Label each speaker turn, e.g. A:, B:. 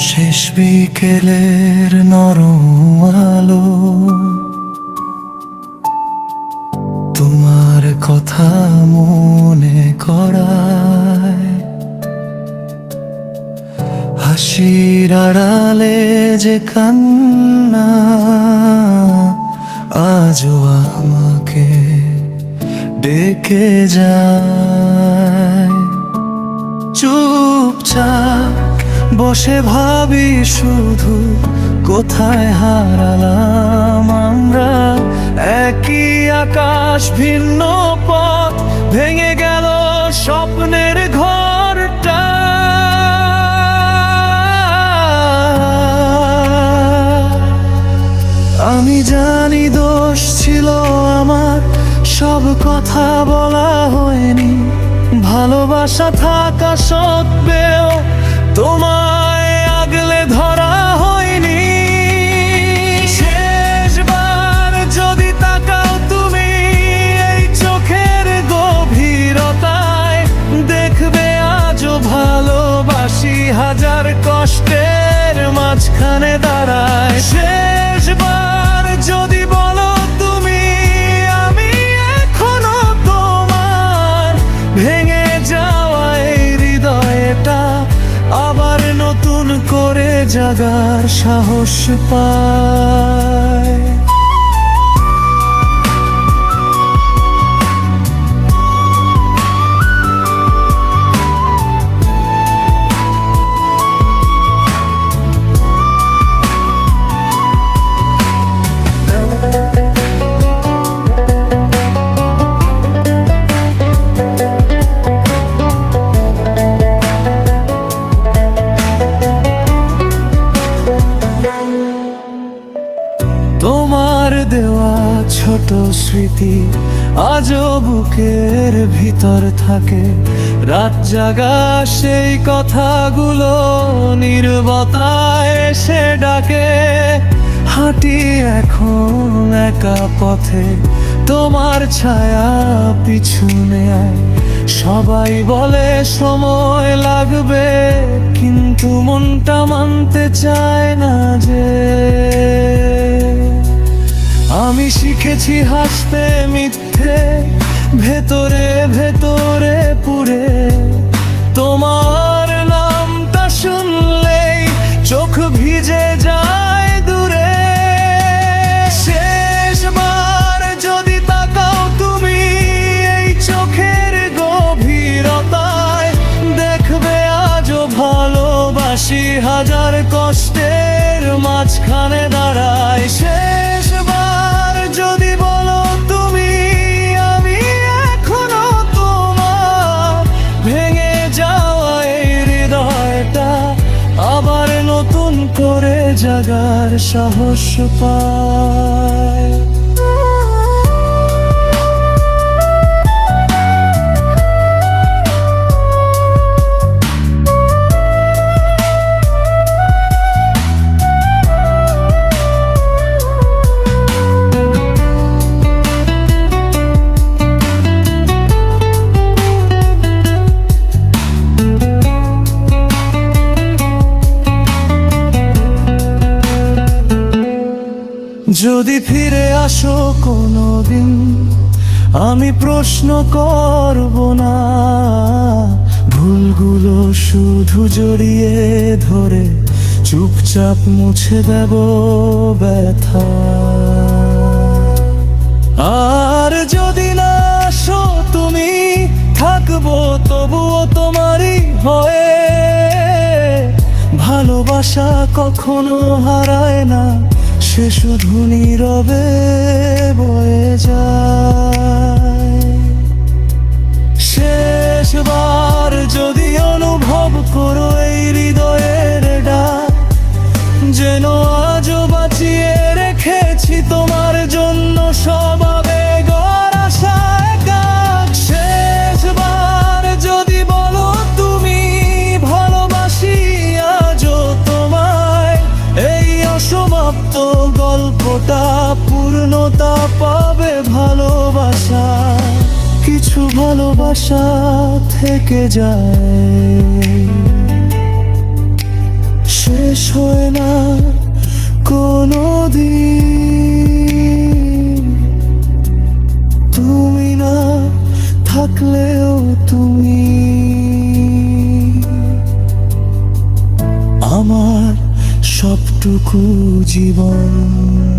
A: শেষ বিকেলের নরম আলো, তোমার কথা মনে করায়। হাসির আড়ালে যে কান্না আজও আমাকে ডেকে যায়। চুপচাপ বসে ভাবি শুধু, কোথায় হারালাম আমরা? একই আকাশ ভিন্ন পথ, ভেঙে গেল স্বপ্নের ঘরটা। আমি জানি দোষ ছিল আমার, সব কথা বলা হয়নি। ভালোবাসা থাকা সত্ত্বেও তোমায় আগলে ধরা হয়নি। শেষবার যদি তাকাও তুমি এই চোখের গভীরতায়, দেখবে আজও ভালোবাসি হাজার কষ্টের মাঝখানে দাঁড়ায়। শেষবার যদি বলো তুমি, আমি এখনো তোমার। ভেঙে যাওয়া এই হৃদয়টা আবার নতুন করে জাগার সাহস পায়। তোমার দেওয়া ছোট স্মৃতি আজও বুকের ভিতর থাকে। রাত জাগা সেই কথাগুলো নীরবতায় এসে ডাকে। হাঁটি এখন একা পথে, তোমার ছায়া পিছনে আয়। সবাই বলে সময় লাগবে, কিন্তু মনটা মানতে চায় না যে। আমি শিখেছি হাসতে মিথ্যে, ভেতরে ভেতরে পুরে। তোমার নামটা শুনলেই চোখ ভিজে যায় দূরে। শেষবার যদি তাকাও তুমি এই চোখের গভীরতায়, দেখবে আজও ভালোবাসি হাজার কষ্টের মাঝখানে দাঁড়ায়। শেষবার যদি বলো তুমি, আমি এখনো তোমার। ভেঙে যাওয়া এই হৃদয়টা আবার নতুন করে জাগার সাহস পায়। যদি ফিরে আসো কোনোদিন, আমি প্রশ্ন করব না। ভুলগুলো শুধু জড়িয়ে ধরে চুপচাপ মুছে দেব ব্যথা। আর যদি না আসো তুমি, থাকবো তবুও তোমারই হয়ে। ভালোবাসা কখনো হারায় না, সে শুধু নীরবে বয়ে যায়। শেষবার যদি অনুভব করো এই হৃদয়ের ডাক, যেন আজও বাঁচিয়ে রেখেছি তোমার জন্য সব আবেগ আর আশায় গান। শেষবার যদি বলো তুমি, ভালোবাসি আজও তোমায়। এই অসমাপ্ত গল্পটা পূর্ণতা পাবে ভালোবাসা। কিছু ভালোবাসা থেকে যায়। শেষ হয় না কোনো দিন। তুমি না থাকলেও তুমি আমার সবটুকু জীবন।